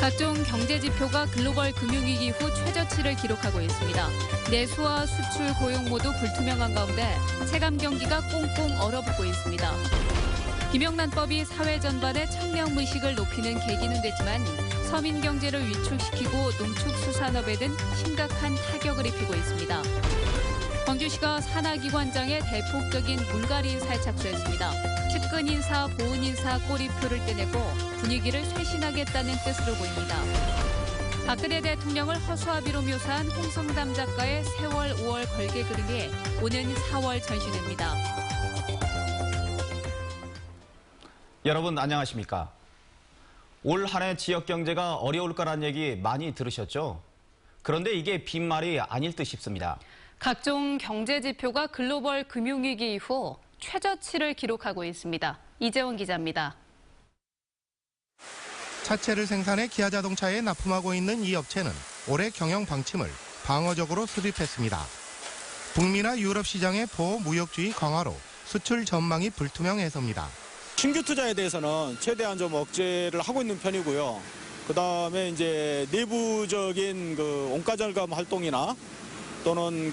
각종 경제 지표가 글로벌 금융위기 후 최저치를 기록하고 있습니다. 내수와 수출, 고용 모두 불투명한 가운데 체감 경기가 꽁꽁 얼어붙고 있습니다. 김영란법이 사회 전반의 청렴의식을 높이는 계기는 됐지만 서민 경제를 위축시키고 농축수산업에는 심각한 타격을 입히고 있습니다. 광주시가 산하기관장의 대폭적인 물갈이 인사에 착수했습니다. 측근 인사, 보훈 인사 꼬리표를 떼내고 분위기를 쇄신하겠다는 뜻으로 보입니다. 박근혜 대통령을 허수아비로 묘사한 홍성담 작가의 세월 5월 걸개 그림이 오는 4월 전시됩니다. 여러분 안녕하십니까? 올 한 해 지역 경제가 어려울 거란 얘기 많이 들으셨죠? 그런데 이게 빈말이 아닐 듯 싶습니다. 각종 경제 지표가 글로벌 금융위기 이후 최저치를 기록하고 있습니다. 이재원 기자입니다. 차체를 생산해 기아자동차에 납품하고 있는 이 업체는 올해 경영 방침을 방어적으로 수립했습니다. 북미나 유럽 시장의 보호 무역주의 강화로 수출 전망이 불투명해서입니다. 신규 투자에 대해서는 최대한 좀 억제를 하고 있는 편이고요. 그다음에 이제 내부적인 원가 절감 활동이나 또는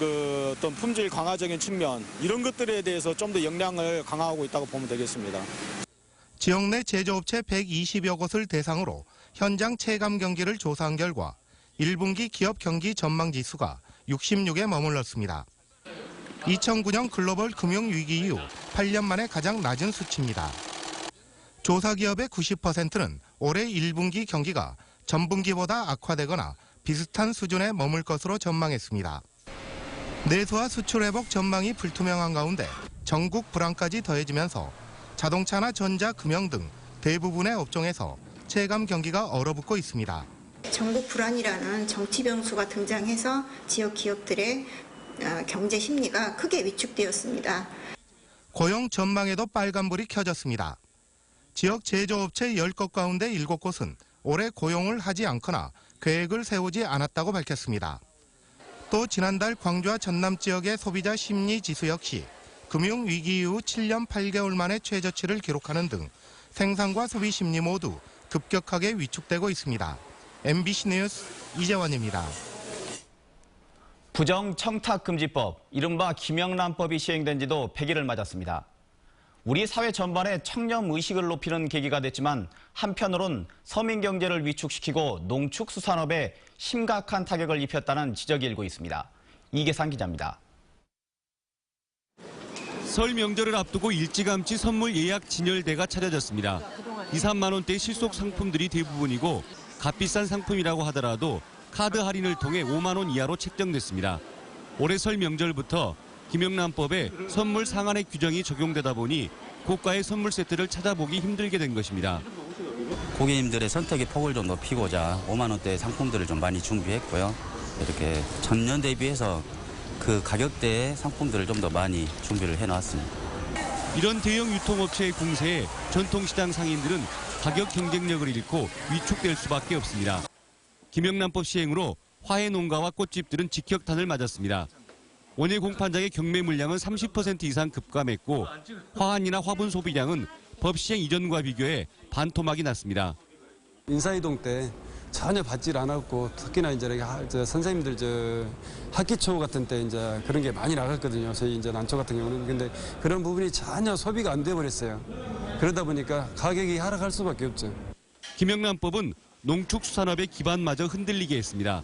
어떤 품질 강화적인 측면 이런 것들에 대해서 좀 더 역량을 강화하고 있다고 보면 되겠습니다. 지역 내 제조업체 120여 곳을 대상으로 현장 체감 경기를 조사한 결과 1분기 기업 경기 전망 지수가 66에 머물렀습니다. 2009년 글로벌 금융위기 이후 8년 만에 가장 낮은 수치입니다. 조사 기업의 90%는 올해 1분기 경기가 전분기보다 악화되거나 비슷한 수준에 머물 것으로 전망했습니다. 내수와 수출 회복 전망이 불투명한 가운데 전국 불황까지 더해지면서 자동차나 전자, 금융 등 대부분의 업종에서 체감 경기가 얼어붙고 있습니다. 전국 불안이라는 정치 변수가 등장해서 지역 기업들의 경제 심리가 크게 위축되었습니다. 고용 전망에도 빨간불이 켜졌습니다. 지역 제조업체 10곳 가운데 7곳은 올해 고용을 하지 않거나 계획을 세우지 않았다고 밝혔습니다. 또 지난달 광주와 전남 지역의 소비자 심리 지수 역시 금융위기 이후 7년 8개월 만에 최저치를 기록하는 등 생산과 소비 심리 모두 급격하게 위축되고 있습니다. MBC 뉴스 이재원입니다. 부정청탁금지법, 이른바 김영란법이 시행된 지도 100일을 맞았습니다. 우리 사회 전반에 청렴의식을 높이는 계기가 됐지만 한편으론 서민 경제를 위축시키고 농축수산업에 심각한 타격을 입혔다는 지적이 일고 있습니다. 이계상 기자입니다. 설 명절을 앞두고 일찌감치 선물 예약 진열대가 차려졌습니다. 2, 3만 원대 실속 상품들이 대부분이고 값비싼 상품이라고 하더라도 카드 할인을 통해 5만 원 이하로 책정됐습니다. 올해 설 명절부터 김영란법에 선물 상한액 규정이 적용되다 보니 고가의 선물 세트를 찾아보기 힘들게 된 것입니다. 고객님들의 선택의 폭을 좀 높이고자 5만 원대 상품들을 좀 많이 준비했고요. 이렇게 전년 대비해서 그 가격대의 상품들을 좀 더 많이 준비를 해놨습니다. 이런 대형 유통업체의 공세에 전통시장 상인들은 가격 경쟁력을 잃고 위축될 수밖에 없습니다. 김영란법 시행으로 화훼 농가와 꽃집들은 직격탄을 맞았습니다. 원예 공판장의 경매 물량은 30% 이상 급감했고 화환이나 화분 소비량은 법 시행 이전과 비교해 반토막이 났습니다. 인사이동 때 전혀 받질 않았고 특히나 이제 선생님들 학기초 같은 때 이제 그런 게 많이 나갔거든요. 저희 이제 난초 같은 경우는. 근데 그런 부분이 전혀 소비가 안 돼 버렸어요. 그러다 보니까 가격이 하락할 수밖에 없죠. 김영란법은 농축수산업의 기반마저 흔들리게 했습니다.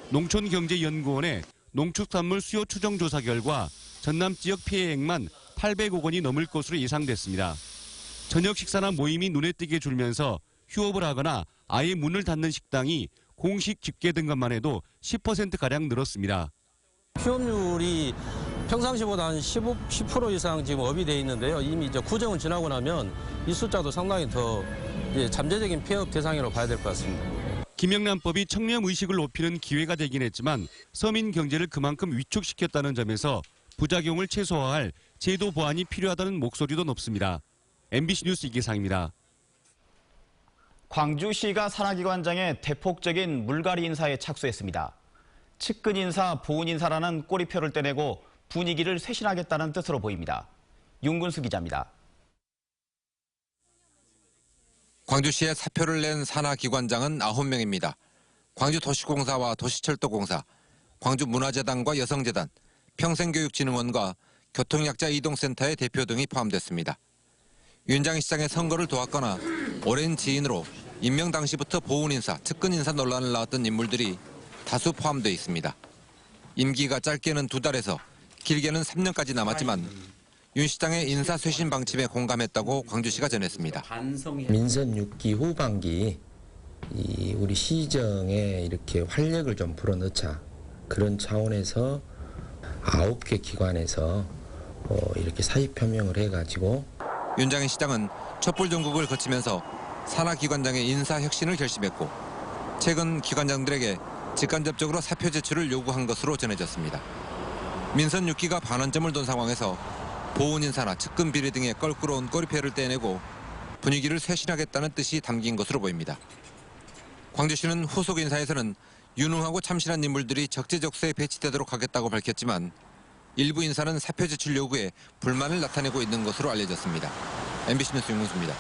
농촌경제연구원의 농축산물 수요 추정 조사 결과 전남 지역 피해액만 800억 원이 넘을 것으로 예상됐습니다. 저녁 식사나 모임이 눈에 띄게 줄면서 휴업을 하거나 아예 문을 닫는 식당이 공식 집계된 것만 해도 10%가량 늘었습니다. 휴업률이 평상시보다 한 10% 이상 지금 업이 돼 있는데요. 이미 이제 구정은 지나고 나면 이 숫자도 상당히 더 잠재적인 폐업 대상으로 봐야 될 것 같습니다. 김영란법이 청렴의식을 높이는 기회가 되긴 했지만 서민 경제를 그만큼 위축시켰다는 점에서 부작용을 최소화할 제도 보완이 필요하다는 목소리도 높습니다. MBC 뉴스 이계상입니다. 광주시가 산하기관장의 대폭적인 물갈이 인사에 착수했습니다. 측근 인사, 보훈 인사라는 꼬리표를 떼내고 분위기를 쇄신하겠다는 뜻으로 보입니다. 윤근수 기자입니다. 광주시에 사표를 낸 산하기관장은 9명입니다. 광주도시공사와 도시철도공사, 광주문화재단과 여성재단, 평생교육진흥원과 교통약자 이동센터의 대표 등이 포함됐습니다. 윤장희 시장의 선거를 도왔거나 오랜 지인으로 임명 당시부터 보훈인사, 측근인사 논란을 낳았던 인물들이 다수 포함되어 있습니다. 임기가 짧게는 2달에서 길게는 3년까지 남았지만 윤 시장의 인사 쇄신 방침에 공감했다고 광주시가 전했습니다. 민선 6기 후반기 우리 시정에 이렇게 활력을 좀 불어넣자, 그런 차원에서 9개 기관에서 이렇게 사의 표명을 해가지고 윤장희 시장은 촛불 전국을 거치면서 산하기관장의 인사 혁신을 결심했고 최근 기관장들에게 직간접적으로 사표 제출을 요구한 것으로 전해졌습니다. 민선 6기가 반환점을 둔 상황에서 보훈인사나 측근 비리 등의 껄끄러운 꼬리표를 떼내고 분위기를 쇄신하겠다는 뜻이 담긴 것으로 보입니다. 광주시는 후속 인사에서는 유능하고 참신한 인물들이 적재적소에 배치되도록 하겠다고 밝혔지만 일부 인사는 사표 제출 요구에 불만을 나타내고 있는 것으로 알려졌습니다. MBC 뉴스 윤문수입니다.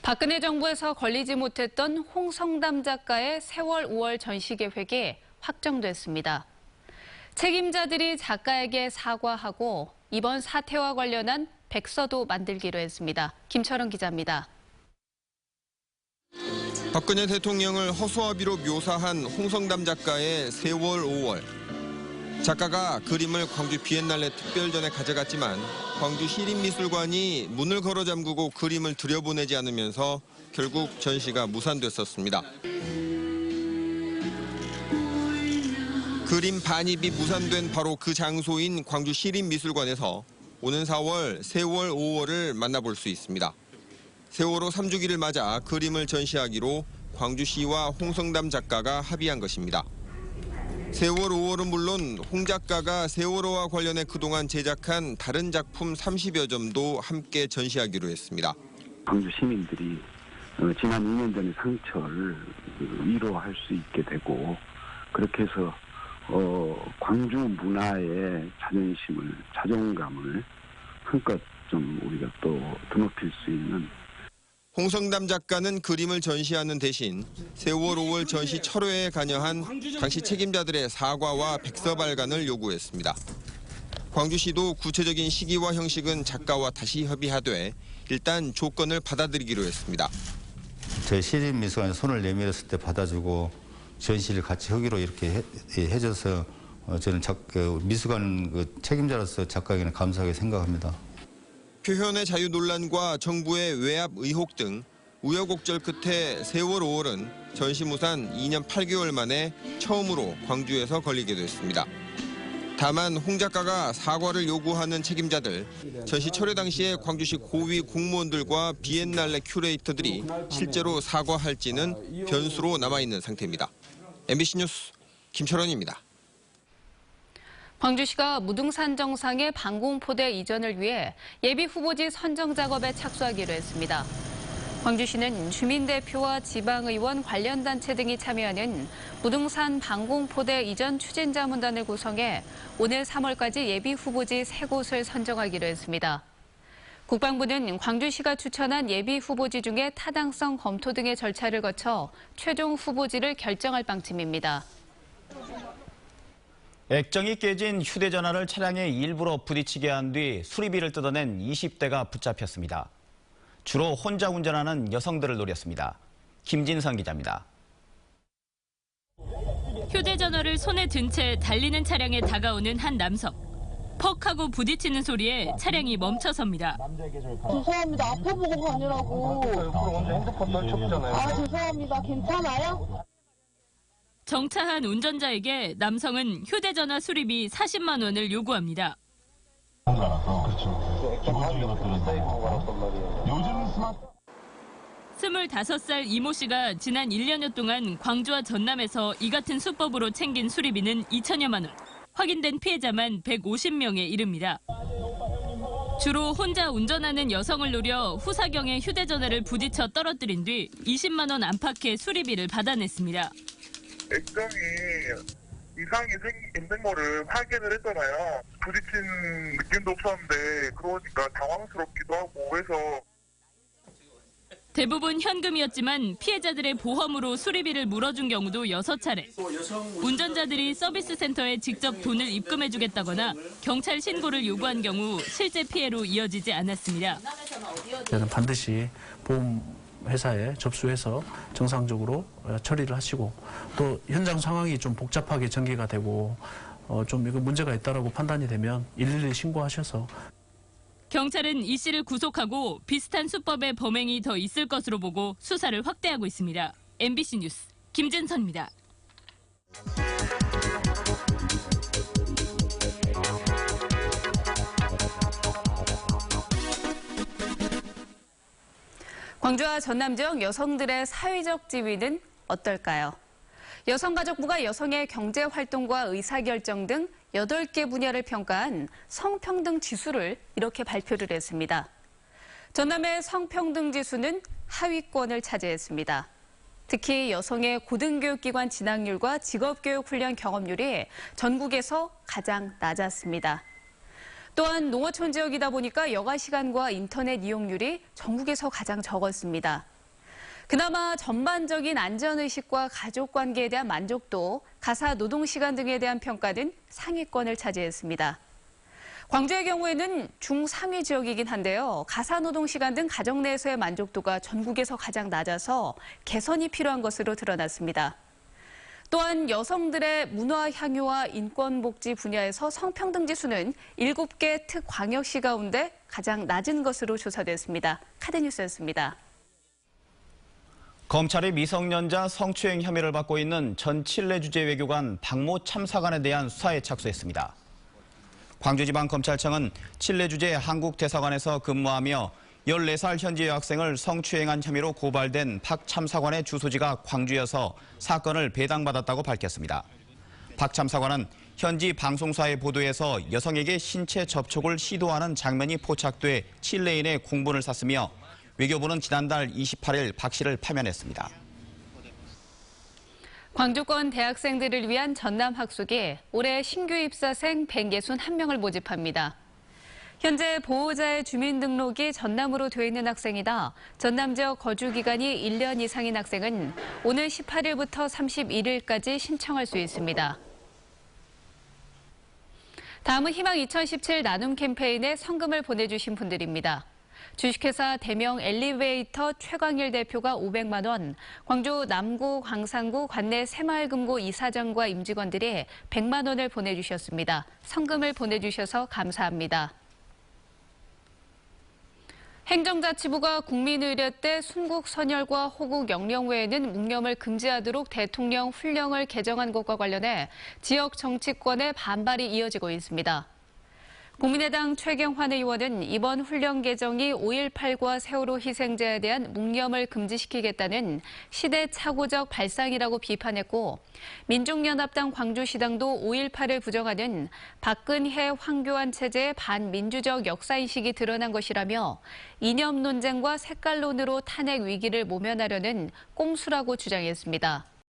박근혜 정부에서 걸리지 못했던 홍성담 작가의 세월 5월 전시 계획이 확정됐습니다. 책임자들이 작가에게 사과하고 이번 사태와 관련한 백서도 만들기로 했습니다. 김철원 기자입니다. 박근혜 대통령을 허수아비로 묘사한 홍성담 작가의 세월 5월. 작가가 그림을 광주 비엔날레 특별전에 가져갔지만 광주 시립미술관이 문을 걸어 잠그고 그림을 들여보내지 않으면서 결국 전시가 무산됐었습니다. 그림 반입이 무산된 바로 그 장소인 광주 시립미술관에서 오는 4월, 세월 5월을 만나볼 수 있습니다. 세월호 3주기를 맞아 그림을 전시하기로 광주시와 홍성담 작가가 합의한 것입니다. 세월 5월은 물론 홍 작가가 세월호와 관련해 그동안 제작한 다른 작품 30여 점도 함께 전시하기로 했습니다. 광주 시민들이 지난 2년 전의 상처를 위로할 수 있게 되고 그렇게 해서 광주 문화의 자존심을, 자존감을 한껏 좀 우리가 또 드높일 수 있는. 홍성담 작가는 그림을 전시하는 대신 세월 5월 전시 철회에 관여한 당시 책임자들의 사과와 백서 발간을 요구했습니다. 광주시도 구체적인 시기와 형식은 작가와 다시 협의하되 일단 조건을 받아들이기로 했습니다. 저희 시립미술관에 손을 내밀었을 때 받아주고 전시를 같이 하기로 이렇게 해줘서 저는 미술관 책임자로서 작가에게는 감사하게 생각합니다. 표현의 자유 논란과 정부의 외압 의혹 등 우여곡절 끝에 세월 5월은 전시 무산 2년 8개월 만에 처음으로 광주에서 걸리게 됐습니다. 다만 홍 작가가 사과를 요구하는 책임자들, 전시 철회 당시에 광주시 고위 공무원들과 비엔날레 큐레이터들이 실제로 사과할지는 변수로 남아있는 상태입니다. MBC 뉴스 김철원입니다. 광주시가 무등산 정상의 방공포대 이전을 위해 예비 후보지 선정 작업에 착수하기로 했습니다. 광주시는 주민대표와 지방의원 관련 단체 등이 참여하는 무등산 방공포대 이전 추진자문단을 구성해 오늘 3월까지 예비 후보지 3곳을 선정하기로 했습니다. 국방부는 광주시가 추천한 예비 후보지 중에 타당성 검토 등의 절차를 거쳐 최종 후보지를 결정할 방침입니다. 액정이 깨진 휴대전화를 차량에 일부러 부딪히게 한 뒤 수리비를 뜯어낸 20대가 붙잡혔습니다. 주로 혼자 운전하는 여성들을 노렸습니다. 김진선 기자입니다. 휴대전화를 손에 든 채 달리는 차량에 다가오는 한 남성. 퍽 하고 부딪히는 소리에 차량이 멈춰섭니다. 죄송합니다. 앞에 보고 가느라고. 핸드폰 떨쳤잖아요. 아, 죄송합니다. 괜찮아요? 정차한 운전자에게 남성은 휴대전화 수리비 40만 원을 요구합니다. 그렇죠. 25살 이모 씨가 지난 1년여 동안 광주와 전남에서 이 같은 수법으로 챙긴 수리비는 2천여만 원. 확인된 피해자만 150명에 이릅니다. 주로 혼자 운전하는 여성을 노려 후사경에 휴대전화를 부딪혀 떨어뜨린 뒤 20만 원 안팎의 수리비를 받아냈습니다. 액정이 이상이 생긴 거를 확인을 했잖아요. 부딪힌 느낌도 없었는데 그러니까 당황스럽기도 하고 해서. 대부분 현금이었지만 피해자들의 보험으로 수리비를 물어준 경우도 6차례. 운전자들이 서비스 센터에 직접 돈을 입금해주겠다거나 경찰 신고를 요구한 경우 실제 피해로 이어지지 않았습니다. 저는 반드시 보험 회사에 접수해서 정상적으로 처리를 하시고 또 현장 상황이 좀 복잡하게 전개가 되고 좀 이거 문제가 있다라고 판단이 되면 112 신고하셔서. 경찰은 이 씨를 구속하고 비슷한 수법의 범행이 더 있을 것으로 보고 수사를 확대하고 있습니다. MBC 뉴스 김진선입니다. 광주와 전남 지역 여성들의 사회적 지위는 어떨까요? 여성가족부가 여성의 경제활동과 의사결정 등 8개 분야를 평가한 성평등 지수를 이렇게 발표를 했습니다. 전남의 성평등 지수는 하위권을 차지했습니다. 특히 여성의 고등교육기관 진학률과 직업교육 훈련 경험률이 전국에서 가장 낮았습니다. 또한 농어촌 지역이다 보니까 여가 시간과 인터넷 이용률이 전국에서 가장 적었습니다. 그나마 전반적인 안전의식과 가족관계에 대한 만족도, 가사 노동시간 등에 대한 평가는 상위권을 차지했습니다. 광주의 경우에는 중상위 지역이긴 한데요. 가사 노동시간 등 가정 내에서의 만족도가 전국에서 가장 낮아서 개선이 필요한 것으로 드러났습니다. 또한 여성들의 문화 향유와 인권복지 분야에서 성평등 지수는 7개 특광역시 가운데 가장 낮은 것으로 조사됐습니다. 카드뉴스였습니다. 검찰이 미성년자 성추행 혐의를 받고 있는 전 칠레 주재 외교관 박모 참사관에 대한 수사에 착수했습니다. 광주지방검찰청은 칠레 주재 한국대사관에서 근무하며 14살 현지 여학생을 성추행한 혐의로 고발된 박 참사관의 주소지가 광주여서 사건을 배당받았다고 밝혔습니다. 박 참사관은 현지 방송사의 보도에서 여성에게 신체 접촉을 시도하는 장면이 포착돼 칠레인의 공분을 샀으며 외교부는 지난달 28일 박 씨를 파면했습니다. 광주권 대학생들을 위한 전남 학숙이 올해 신규 입사생 161명을 모집합니다. 현재 보호자의 주민등록이 전남으로 돼 있는 학생이다 전남 지역 거주 기간이 1년 이상인 학생은 오늘 18일부터 31일까지 신청할 수 있습니다. 다음은 희망 2017 나눔 캠페인에 성금을 보내주신 분들입니다. 주식회사 대명 엘리베이터 최광일 대표가 500만 원, 광주 남구, 광산구, 관내 새마을금고 이사장과 임직원들이 100만 원을 보내주셨습니다. 성금을 보내주셔서 감사합니다. 행정자치부가 국민의례 때 순국 선열과 호국 영령 외에는 묵념을 금지하도록 대통령 훈령을 개정한 것과 관련해 지역 정치권의 반발이 이어지고 있습니다. 국민의당 최경환 의원은 이번 훈령 개정이 5.18과 세월호 희생자에 대한 묵념을 금지시키겠다는 시대착오적 발상이라고 비판했고 민중연합당 광주시당도 5.18을 부정하는 박근혜 황교안 체제의 반민주적 역사인식이 드러난 것이라며 이념 논쟁과 색깔론으로 탄핵 위기를 모면하려는 꼼수라고 주장했습니다.